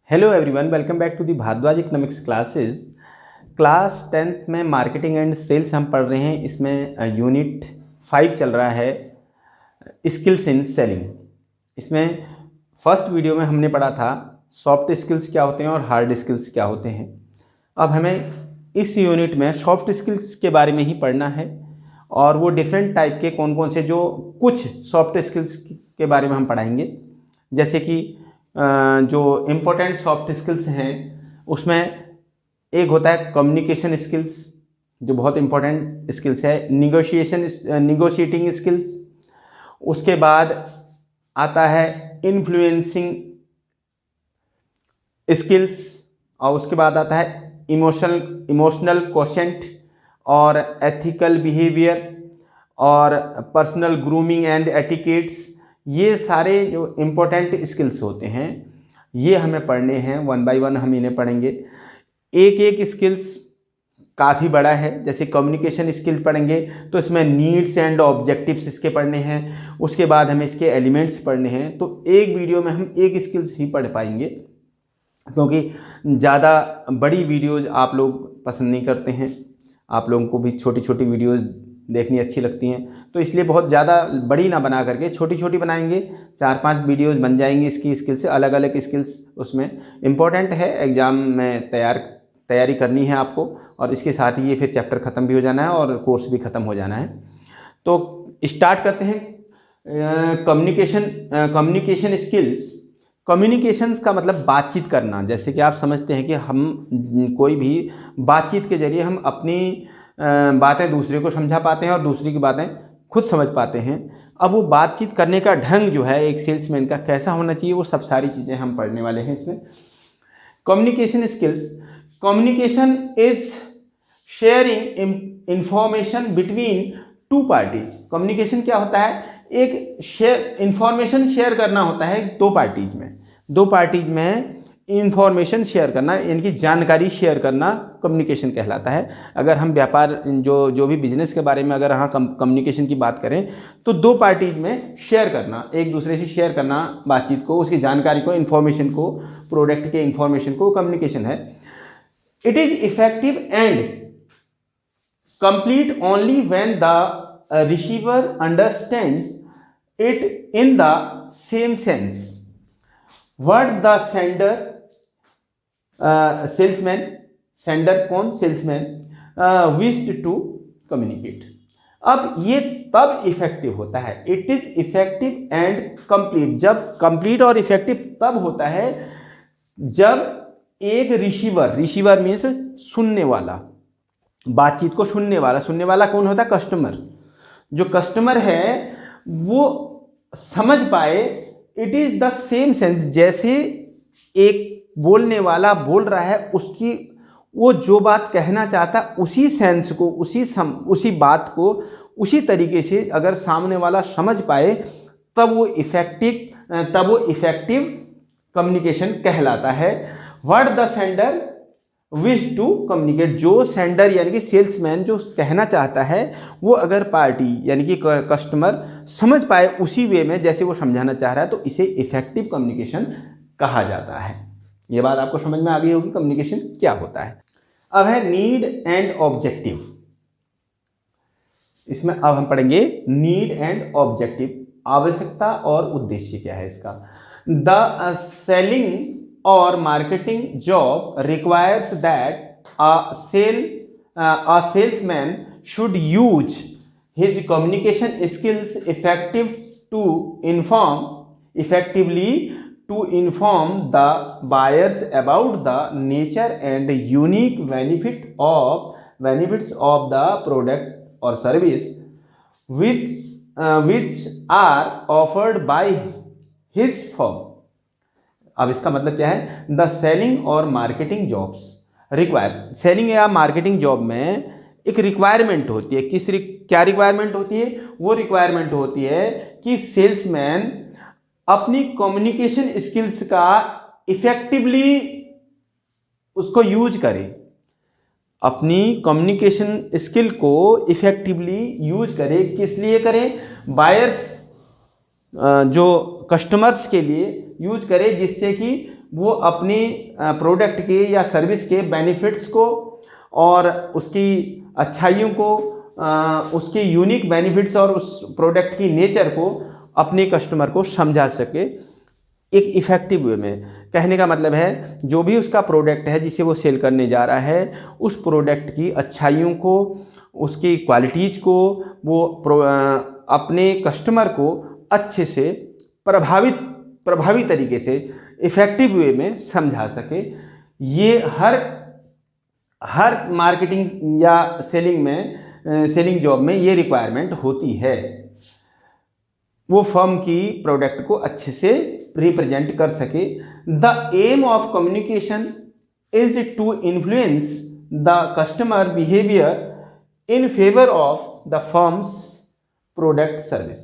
Hello everyone, welcome back to the Bharadwaj economics classes. Class 10th में marketing and sales हम पढ़ रहे हैं। इसमें यूनिट 5 चल रहा है, स्किल्स इन सेलिंग। इसमें फर्स्ट वीडियो में हमने पढ़ा था सॉफ्ट स्किल्स क्या होते हैं और हार्ड स्किल्स क्या होते हैं। अब हमें इस यूनिट में सॉफ्ट स्किल्स के बारे में ही पढ़ना है और वो डिफरेंट टाइप के कौन कौन से जो कुछ सॉफ्ट स्किल्स के बारे में हम पढ़ाएंगे। जैसे कि जो इम्पोर्टेंट सॉफ्ट स्किल्स हैं उसमें एक होता है कम्युनिकेशन स्किल्स, जो बहुत इम्पोर्टेंट स्किल्स है। निगोशिएटिंग स्किल्स, उसके बाद आता है इन्फ्लुएंसिंग स्किल्स, और उसके बाद आता है इमोशनल क्वोशेंट और एथिकल बिहेवियर और पर्सनल ग्रूमिंग एंड एटिकेट्स। ये सारे जो इम्पोर्टेंट स्किल्स होते हैं ये हमें पढ़ने हैं, वन बाय वन हम इन्हें पढ़ेंगे। एक एक स्किल्स काफ़ी बड़ा है। जैसे कम्युनिकेशन स्किल्स पढ़ेंगे तो इसमें नीड्स एंड ऑब्जेक्टिव्स इसके पढ़ने हैं, उसके बाद हमें इसके एलिमेंट्स पढ़ने हैं। तो एक वीडियो में हम एक स्किल्स ही पढ़ पाएंगे, क्योंकि ज़्यादा बड़ी वीडियोज़ आप लोग पसंद नहीं करते हैं। आप लोगों को भी छोटी छोटी वीडियोज़ देखनी अच्छी लगती हैं, तो इसलिए बहुत ज़्यादा बड़ी ना बना करके छोटी छोटी बनाएंगे। 4-5 वीडियोस बन जाएंगी इसकी स्किल से। अलग अलग स्किल्स उसमें इम्पोर्टेंट है, एग्ज़ाम में तैयारी करनी है आपको, और इसके साथ ही ये फिर चैप्टर ख़त्म भी हो जाना है और कोर्स भी ख़त्म हो जाना है। तो स्टार्ट करते हैं। Communication skills. कम्युनिकेशंस का मतलब बातचीत करना। जैसे कि आप समझते हैं कि हम कोई भी बातचीत के ज़रिए हम अपनी बातें दूसरे को समझा पाते हैं और दूसरी की बातें खुद समझ पाते हैं। अब वो बातचीत करने का ढंग जो है एक सेल्समैन का कैसा होना चाहिए, वो सब सारी चीज़ें हम पढ़ने वाले हैं इसमें। Communication skills. Communication is sharing information between two parties. Communication क्या होता है? एक इंफॉर्मेशन शेयर करना होता है दो पार्टीज में इंफॉर्मेशन शेयर करना, यानी कि जानकारी शेयर करना कम्युनिकेशन कहलाता है। अगर हम व्यापार जो भी बिजनेस के बारे में अगर हाँ कम्युनिकेशन की बात करें तो दो पार्टीज में शेयर करना, एक दूसरे से शेयर करना बातचीत को, उसकी जानकारी को, इन्फॉर्मेशन को, प्रोडक्ट के इन्फॉर्मेशन को, कम्युनिकेशन है। It is effective and complete only when the receiver understands it in the same sense what the salesman, sender कौन? Salesman wished to communicate। अब ये तब इफेक्टिव होता है, it is effective and complete. जब complete और effective तब होता है जब एक रिसीवर मीन्स सुनने वाला, बातचीत को सुनने वाला कौन होता है? कस्टमर। जो कस्टमर है वो समझ पाए it is the same sense, जैसे एक बोलने वाला बोल रहा है, उसकी वो जो बात कहना चाहता है उसी सेंस को, उसी बात को उसी तरीके से अगर सामने वाला समझ पाए तब वो इफेक्टिव कम्युनिकेशन कहलाता है। What the sender wish to communicate. जो सेंडर यानी कि सेल्समैन जो कहना चाहता है वो अगर पार्टी यानी कि कस्टमर समझ पाए उसी वे में जैसे वो समझाना चाह रहा है, तो इसे इफेक्टिव कम्युनिकेशन कहा जाता है। ये बात आपको समझ में आ गई होगी कम्युनिकेशन क्या होता है। अब है नीड एंड ऑब्जेक्टिव। इसमें अब हम पढ़ेंगे नीड एंड ऑब्जेक्टिव, आवश्यकता और उद्देश्य क्या है इसका। The selling or marketing job requires that a salesman should use his communication skills effectively to inform the buyers about the nature and unique benefits of the product or service which are offered by his firm। अब इसका मतलब क्या है? The selling और marketing jobs require. Selling या marketing job में एक requirement होती है। क्या रिक्वायरमेंट होती है? वो रिक्वायरमेंट होती है कि सेल्समैन अपनी कम्युनिकेशन स्किल्स का इफेक्टिवली उसको यूज करे, अपनी कम्युनिकेशन स्किल को इफेक्टिवली यूज करे। किस लिए करे? बायर्स जो कस्टमर्स के लिए यूज करे, जिससे कि वो अपनी प्रोडक्ट के या सर्विस के बेनिफिट्स को और उसकी अच्छाइयों को, उसकी यूनिक बेनिफिट्स और उस प्रोडक्ट की नेचर को अपने कस्टमर को समझा सके एक इफ़ेक्टिव वे में। कहने का मतलब है जो भी उसका प्रोडक्ट है जिसे वो सेल करने जा रहा है, उस प्रोडक्ट की अच्छाइयों को, उसकी क्वालिटीज़ को वो अपने कस्टमर को अच्छे से प्रभावी तरीके से इफ़ेक्टिव वे में समझा सके। ये हर मार्केटिंग या सेलिंग जॉब में ये रिक्वायरमेंट होती है। वो फर्म की प्रोडक्ट को अच्छे से रिप्रेजेंट कर सके। The aim of communication is to influence the customer behaviour in favour of the firm's product service.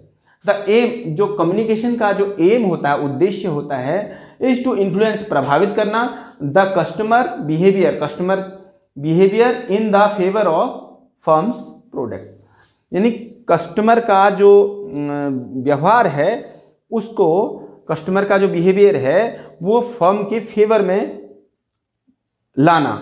The aim, जो कम्युनिकेशन का जो एम होता है, उद्देश्य होता है, इज टू इन्फ्लुएंस, प्रभावित करना, the customer behaviour in the favour of firms product. यानी कस्टमर का जो व्यवहार है उसको, कस्टमर का जो बिहेवियर है वो फर्म के फेवर में लाना।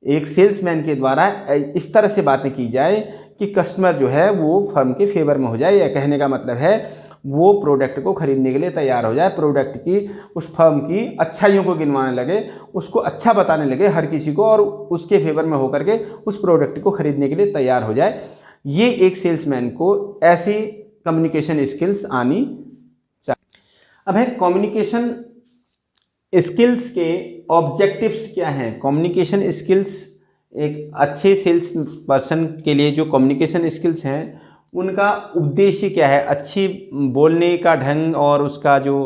एक सेल्समैन के द्वारा इस तरह से बातें की जाए कि कस्टमर जो है वो फर्म के फेवर में हो जाए, या कहने का मतलब है वो प्रोडक्ट को खरीदने के लिए तैयार हो जाए, प्रोडक्ट की, उस फर्म की अच्छाइयों को गिनवाने लगे, उसको अच्छा बताने लगे हर किसी को, और उसके फेवर में होकर के उस प्रोडक्ट को खरीदने के लिए तैयार हो जाए। ये एक सेल्समैन को ऐसी कम्युनिकेशन स्किल्स आनी चाहिए। अब है कम्युनिकेशन स्किल्स के ऑब्जेक्टिव्स क्या हैं। कम्युनिकेशन स्किल्स, एक अच्छे सेल्स पर्सन के लिए जो कम्युनिकेशन स्किल्स हैं उनका उद्देश्य क्या है। अच्छी बोलने का ढंग और उसका जो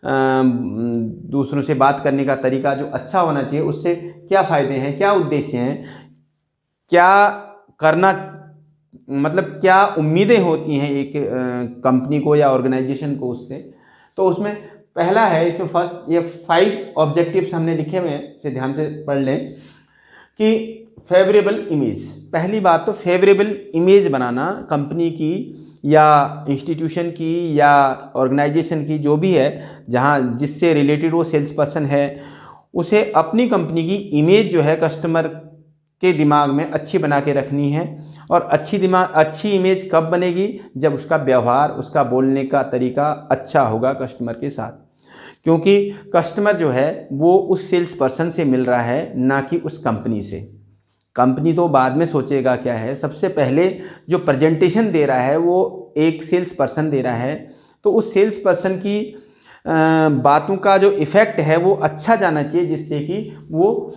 दूसरों से बात करने का तरीका जो अच्छा होना चाहिए, उससे क्या फ़ायदे हैं, क्या उद्देश्य हैं, क्या करना, मतलब क्या उम्मीदें होती हैं एक कंपनी को या ऑर्गेनाइजेशन को उससे। तो उसमें पहला है, इसमें फर्स्ट ये 5 ऑब्जेक्टिव्स हमने लिखे हुए हैं, इसे ध्यान से पढ़ लें कि फेवरेबल इमेज। पहली बात तो फेवरेबल इमेज बनाना कंपनी की या इंस्टीट्यूशन की या ऑर्गेनाइजेशन की, जो भी है जहाँ जिससे रिलेटेड वो सेल्स पर्सन है, उसे अपनी कंपनी की इमेज जो है कस्टमर के दिमाग में अच्छी बना के रखनी है। और अच्छी इमेज कब बनेगी, जब उसका व्यवहार, उसका बोलने का तरीका अच्छा होगा कस्टमर के साथ। क्योंकि कस्टमर जो है वो उस सेल्स पर्सन से मिल रहा है, ना कि उस कंपनी से। कंपनी तो बाद में सोचेगा क्या है, सबसे पहले जो प्रेजेंटेशन दे रहा है वो एक सेल्स पर्सन दे रहा है, तो उस सेल्स पर्सन की बातों का जो इफ़ेक्ट है वो अच्छा जाना चाहिए, जिससे कि वो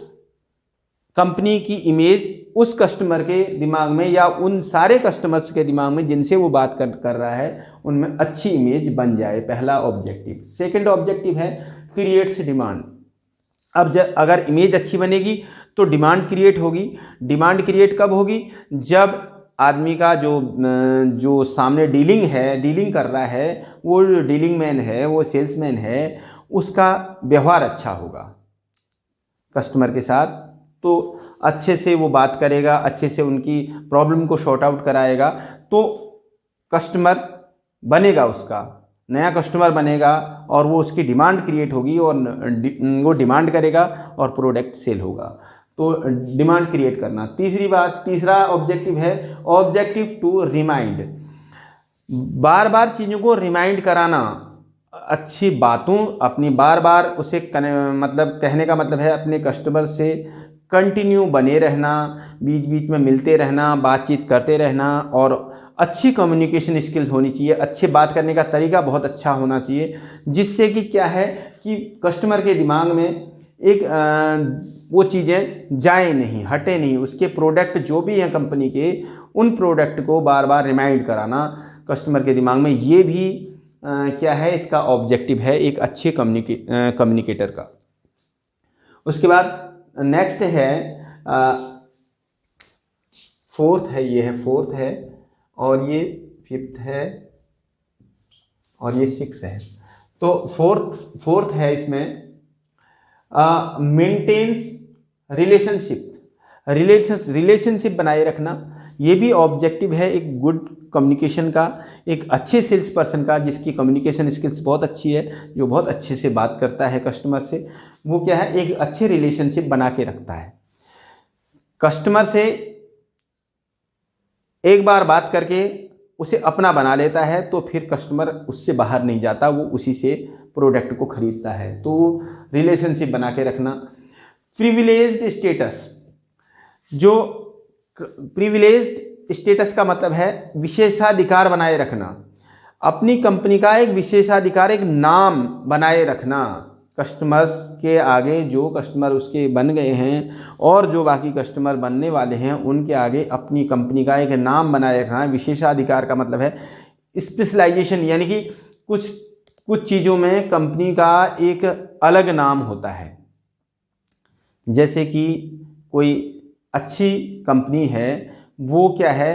कंपनी की इमेज उस कस्टमर के दिमाग में या उन सारे कस्टमर्स के दिमाग में जिनसे वो बात कर रहा है, उनमें अच्छी इमेज बन जाए। पहला ऑब्जेक्टिव। सेकंड ऑब्जेक्टिव है क्रिएट्स डिमांड। अब अगर इमेज अच्छी बनेगी तो डिमांड क्रिएट होगी। डिमांड क्रिएट कब होगी, जब आदमी का जो सामने डीलिंग कर रहा है, वो डीलिंग मैन है, वो सेल्समैन है, उसका व्यवहार अच्छा होगा कस्टमर के साथ, तो अच्छे से वो बात करेगा, अच्छे से उनकी प्रॉब्लम को सॉर्ट आउट कराएगा, तो कस्टमर बनेगा, उसका नया कस्टमर बनेगा और वो उसकी डिमांड क्रिएट होगी और वो डिमांड करेगा और प्रोडक्ट सेल होगा। तो डिमांड क्रिएट करना। तीसरा ऑब्जेक्टिव है ऑब्जेक्टिव टू रिमाइंड। बार बार चीज़ों को रिमाइंड कराना, अच्छी बातों अपनी बार बार उसे मतलब कहने का मतलब है अपने कस्टमर से कंटिन्यू बने रहना, बीच बीच में मिलते रहना, बातचीत करते रहना, और अच्छी कम्युनिकेशन स्किल्स होनी चाहिए। अच्छे बात करने का तरीका बहुत अच्छा होना चाहिए, जिससे कि क्या है कि कस्टमर के दिमाग में एक वो चीज़ें जाए नहीं, हटे नहीं। उसके प्रोडक्ट जो भी हैं कंपनी के, उन प्रोडक्ट को बार बार रिमाइंड कराना कस्टमर के दिमाग में, ये भी क्या है, इसका ऑब्जेक्टिव है एक अच्छे कम्युनिकेटर का। उसके बाद नेक्स्ट है फोर्थ है, और ये फिफ्थ है, और ये 6 है। तो फोर्थ है इसमें मेंटेन्स रिलेशनशिप बनाए रखना। ये भी ऑब्जेक्टिव है एक गुड कम्युनिकेशन का, एक अच्छे सेल्स पर्सन का जिसकी कम्युनिकेशन स्किल्स बहुत अच्छी है, जो बहुत अच्छे से बात करता है कस्टमर से। वो क्या है, एक अच्छे रिलेशनशिप बना के रखता है कस्टमर से। एक बार बात करके उसे अपना बना लेता है तो फिर कस्टमर उससे बाहर नहीं जाता, वो उसी से प्रोडक्ट को खरीदता है। तो रिलेशनशिप बना के रखना। प्रिविलेज्ड स्टेटस, जो प्रिविलेज्ड स्टेटस का मतलब है विशेषाधिकार बनाए रखना, अपनी कंपनी का एक विशेषाधिकार, एक नाम बनाए रखना कस्टमर्स के आगे। जो कस्टमर उसके बन गए हैं और जो बाकी कस्टमर बनने वाले हैं उनके आगे अपनी कंपनी का एक नाम बनाए रखना। विशेषाधिकार का मतलब है स्पेशलाइजेशन, यानी कि कुछ चीज़ों में कंपनी का एक अलग नाम होता है। जैसे कि कोई अच्छी कंपनी है, वो क्या है,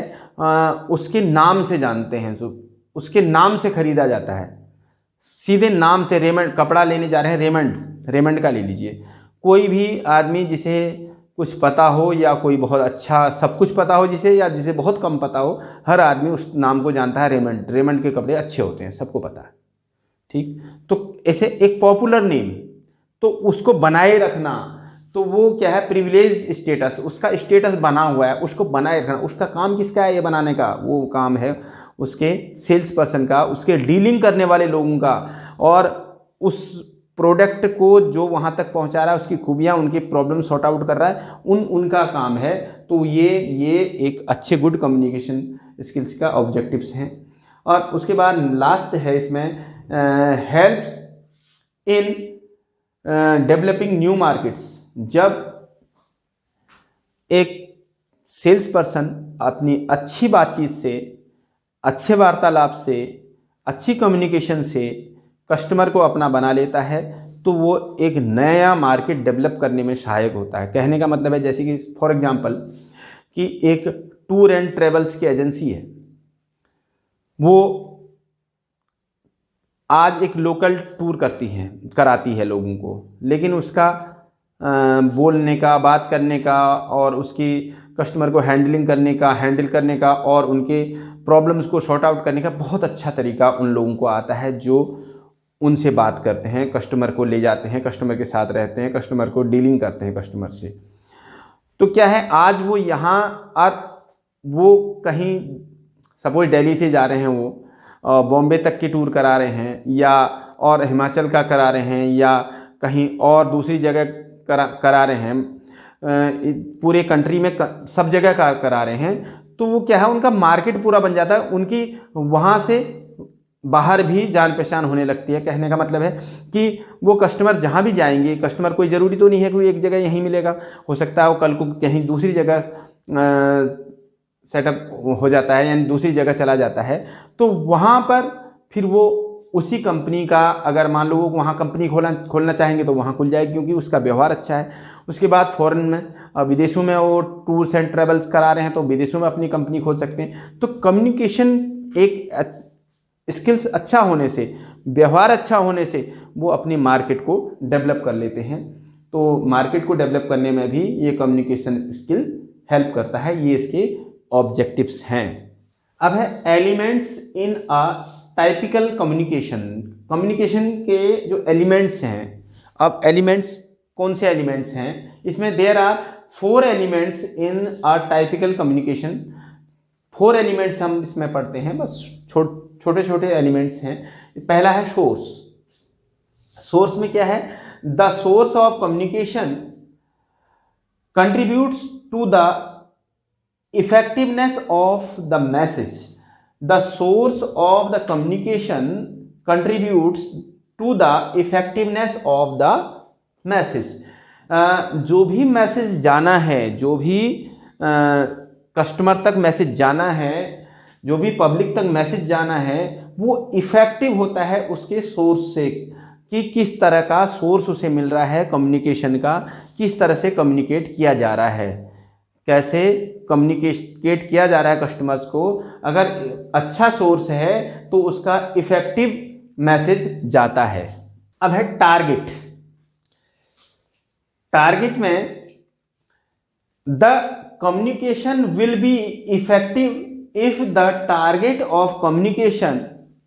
उसके नाम से जानते हैं, तो उसके नाम से खरीदा जाता है, सीधे नाम से। रेमंड कपड़ा लेने जा रहे हैं, रेमंड का ले लीजिए। कोई भी आदमी जिसे कुछ पता हो या कोई बहुत अच्छा सब कुछ पता हो जिसे, या जिसे बहुत कम पता हो, हर आदमी उस नाम को जानता है, रेमंड के कपड़े अच्छे होते हैं, सबको पता है। ठीक, तो ऐसे एक पॉपुलर नेम, तो उसको बनाए रखना, तो वो क्या है, प्रिविलेज्ड स्टेटस, उसका स्टेटस बना हुआ है, उसको बनाए रखना। उसका काम किसका है ये बनाने का? वो काम है उसके सेल्स पर्सन का, उसके डीलिंग करने वाले लोगों का, और उस प्रोडक्ट को जो वहाँ तक पहुँचा रहा है, उसकी खूबियाँ, उनकी प्रॉब्लम सॉर्ट आउट कर रहा है, उनका काम है। तो ये एक अच्छे गुड कम्युनिकेशन स्किल्स का ऑब्जेक्टिव्स हैं। और उसके बाद लास्ट है इसमें helps in developing new markets. जब एक सेल्स पर्सन अपनी अच्छी बातचीत से, अच्छे वार्तालाप से, अच्छी कम्युनिकेशन से कस्टमर को अपना बना लेता है, तो वो एक नया मार्केट डेवलप करने में सहायक होता है। कहने का मतलब है, जैसे कि फॉर एग्जांपल कि एक टूर एंड ट्रेवल्स की एजेंसी है, वो आज एक लोकल टूर कराती है लोगों को, लेकिन उसका बोलने का, बात करने का, और उसकी कस्टमर को हैंडल करने का और उनके प्रॉब्लम्स को सॉर्ट आउट करने का बहुत अच्छा तरीका उन लोगों को आता है, जो उनसे बात करते हैं, कस्टमर को ले जाते हैं, कस्टमर के साथ रहते हैं, कस्टमर को डीलिंग करते हैं कस्टमर से। तो क्या है, आज वो यहाँ और वो कहीं सपोज दिल्ली से जा रहे हैं, वो बॉम्बे तक की टूर करा रहे हैं, या और हिमाचल का करा रहे हैं, या कहीं और दूसरी जगह करा रहे हैं, पूरे कंट्री में सब जगह करा रहे हैं। तो वो क्या है, उनका मार्केट पूरा बन जाता है, उनकी वहाँ से बाहर भी जान पहचान होने लगती है। कहने का मतलब है कि वो कस्टमर जहाँ भी जाएंगे, कस्टमर कोई ज़रूरी तो नहीं है कि एक जगह यहीं मिलेगा, हो सकता है वो कल को कहीं दूसरी जगह सेटअप हो जाता है, यानी दूसरी जगह चला जाता है। तो वहाँ पर फिर वो उसी कंपनी का, अगर मान लो वो वहाँ कंपनी खोलना चाहेंगे तो वहाँ खुल जाएगी, क्योंकि उसका व्यवहार अच्छा है। उसके बाद फॉरेन में, विदेशों में वो टूर्स एंड ट्रेवल्स करा रहे हैं, तो विदेशों में अपनी कंपनी खोल सकते हैं। तो कम्युनिकेशन एक स्किल्स अच्छा होने से, व्यवहार अच्छा होने से वो अपनी मार्केट को डेवलप कर लेते हैं। तो मार्केट को डेवलप करने में भी ये कम्युनिकेशन स्किल हेल्प करता है। ये इसके ऑब्जेक्टिव्स हैं। अब है elements in a typical communication. Communication के जो एलिमेंट्स हैं, अब एलिमेंट्स कौन से एलिमेंट्स हैं इसमें? There are 4 elements in a typical communication. 4 elements हम इसमें पढ़ते हैं, बस छोटे छोटे एलिमेंट्स हैं। पहला है सोर्स। सोर्स में क्या है? The source of communication contributes to the effectiveness of the message. The source of the communication contributes to the effectiveness of the message। जो भी मैसेज जाना है, जो भी कस्टमर तक मैसेज जाना है, जो भी पब्लिक तक मैसेज जाना है, वो इफेक्टिव होता है उसके सोर्स से, कि किस तरह का सोर्स उसे मिल रहा है कम्युनिकेशन का, किस तरह से कम्युनिकेट किया जा रहा है, कैसे कम्युनिकेट किया जा रहा है कस्टमर्स को। अगर अच्छा सोर्स है तो उसका इफेक्टिव मैसेज जाता है। अब है टारगेट। टारगेट में the communication will be effective if the target of communication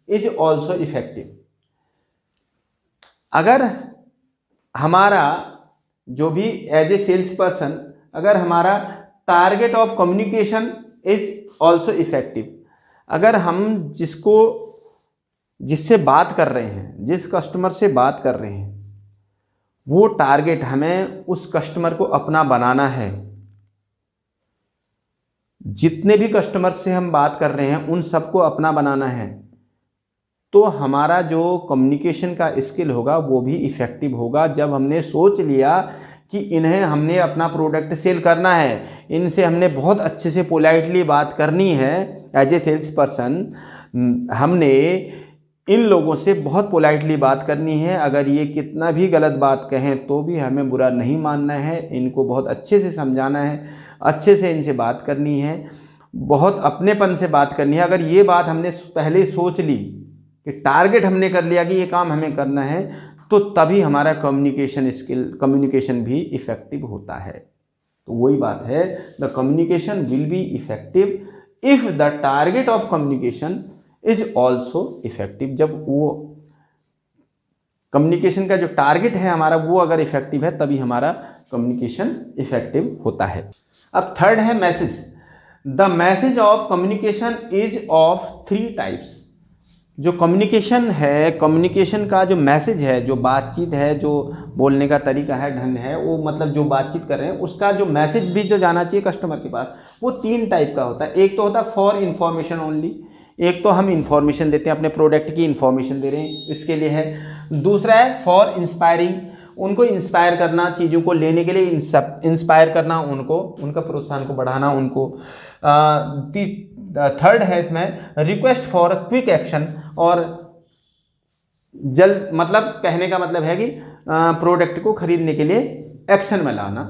is also effective. अगर हमारा जो भी एज ए सेल्स पर्सन, अगर हमारा target of communication is also effective, अगर हम जिससे बात कर रहे हैं, जिस कस्टमर से बात कर रहे हैं, वो टारगेट हमें उस कस्टमर को अपना बनाना है, जितने भी कस्टमर से हम बात कर रहे हैं उन सबको अपना बनाना है, तो हमारा जो कम्युनिकेशन का स्किल होगा वो भी इफ़ेक्टिव होगा। जब हमने सोच लिया कि इन्हें हमने अपना प्रोडक्ट सेल करना है, इनसे हमने बहुत अच्छे से पोलाइटली बात करनी है, एज ए सेल्स पर्सन हमने इन लोगों से बहुत पोलाइटली बात करनी है। अगर ये कितना भी गलत बात कहें तो भी हमें बुरा नहीं मानना है, इनको बहुत अच्छे से समझाना है, अच्छे से इनसे बात करनी है, बहुत अपनेपन से बात करनी है। अगर ये बात हमने पहले सोच ली कि टारगेट हमने कर लिया कि ये काम हमें करना है, तो तभी हमारा कम्युनिकेशन भी इफ़ेक्टिव होता है। तो वही बात है, the communication will be effective if the target of communication is also effective. जब वो कम्युनिकेशन का जो टारगेट है हमारा वो अगर इफ़ेक्टिव है तभी हमारा कम्युनिकेशन इफ़ेक्टिव होता है। अब थर्ड है message. The message of communication is of 3 types. जो कम्युनिकेशन है, कम्युनिकेशन का जो मैसेज है, जो बातचीत है, जो बोलने का तरीका है, ढंग है, वो मतलब जो बातचीत कर रहे हैं उसका जो मैसेज भी जो जाना चाहिए कस्टमर के पास, वो 3 टाइप का होता है। एक तो होता है फॉर इन्फॉर्मेशन ओनली, एक तो हम इन्फॉर्मेशन देते हैं, अपने प्रोडक्ट की इन्फॉर्मेशन दे रहे हैं, इसके लिए है। दूसरा है फॉर इंस्पायरिंग, उनको इंस्पायर करना, चीज़ों को लेने के लिए इंस्पायर करना, उनको उनका प्रोत्साहन को बढ़ाना उनको। थर्ड है इसमें रिक्वेस्ट फॉर क्विक एक्शन, और जल्द, मतलब कहने का मतलब है कि प्रोडक्ट को खरीदने के लिए एक्शन में लाना,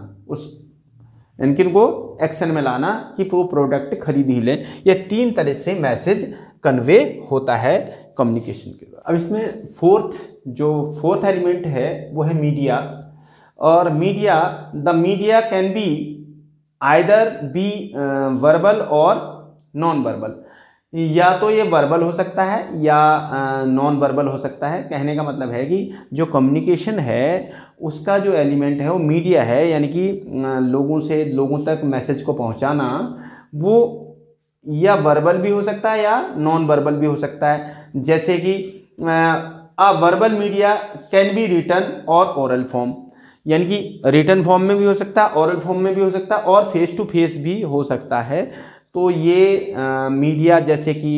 इनको एक्शन में लाना कि वो प्रोडक्ट खरीद ही लें। ये 3 तरह से मैसेज कन्वे होता है कम्युनिकेशन के। अब इसमें फोर्थ एलिमेंट है वो है मीडिया। और the media can be either B verbal और नॉन वर्बल, या तो ये वर्बल हो सकता है या नॉन वर्बल हो सकता है। कहने का मतलब है कि जो कम्युनिकेशन है उसका जो एलिमेंट है वो मीडिया है, यानी कि लोगों तक मैसेज को पहुंचाना, वो या वर्बल भी हो सकता है या नॉन वर्बल भी हो सकता है। जैसे कि verbal media can be written or oral form, यानी कि रिटन फॉर्म में भी हो सकता है, ओरल फॉर्म में भी हो सकता है, और फेस टू फेस भी हो सकता है। तो ये मीडिया, जैसे कि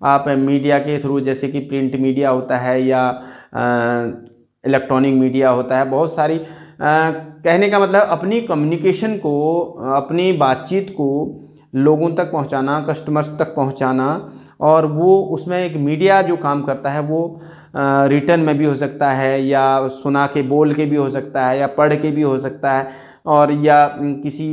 आप मीडिया के थ्रू, जैसे कि प्रिंट मीडिया होता है या इलेक्ट्रॉनिक मीडिया होता है, बहुत सारी कहने का मतलब अपनी कम्युनिकेशन को, अपनी बातचीत को लोगों तक पहुंचाना, कस्टमर्स तक पहुंचाना, और वो उसमें एक मीडिया जो काम करता है वो रिटन में भी हो सकता है, या सुना के बोल के भी हो सकता है, या पढ़ के भी हो सकता है, और या किसी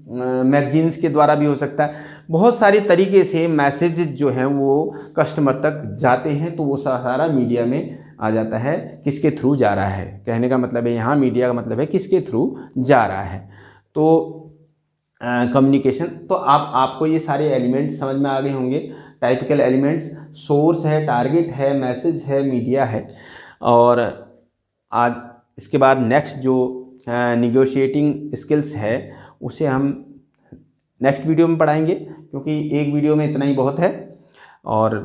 मैगजीन्स के द्वारा भी हो सकता है। बहुत सारी तरीके से मैसेज जो हैं वो कस्टमर तक जाते हैं, तो वो सारा मीडिया में आ जाता है, किसके थ्रू जा रहा है। कहने का मतलब है यहाँ मीडिया का मतलब है किसके थ्रू जा रहा है। तो कम्युनिकेशन, तो आपको ये सारे एलिमेंट्स समझ में आ गए होंगे। टाइपिकल एलिमेंट्स, सोर्स है, टारगेट है, मैसेज है, मीडिया है। और आज इसके बाद नेक्स्ट जो निगोशिएटिंग स्किल्स है उसे हम नेक्स्ट वीडियो में पढ़ाएंगे, क्योंकि एक वीडियो में इतना ही बहुत है। और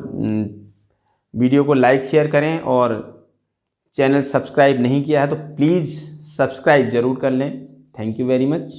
वीडियो को लाइक शेयर करें, और चैनल सब्सक्राइब नहीं किया है तो प्लीज़ सब्सक्राइब ज़रूर कर लें। Thank you very much.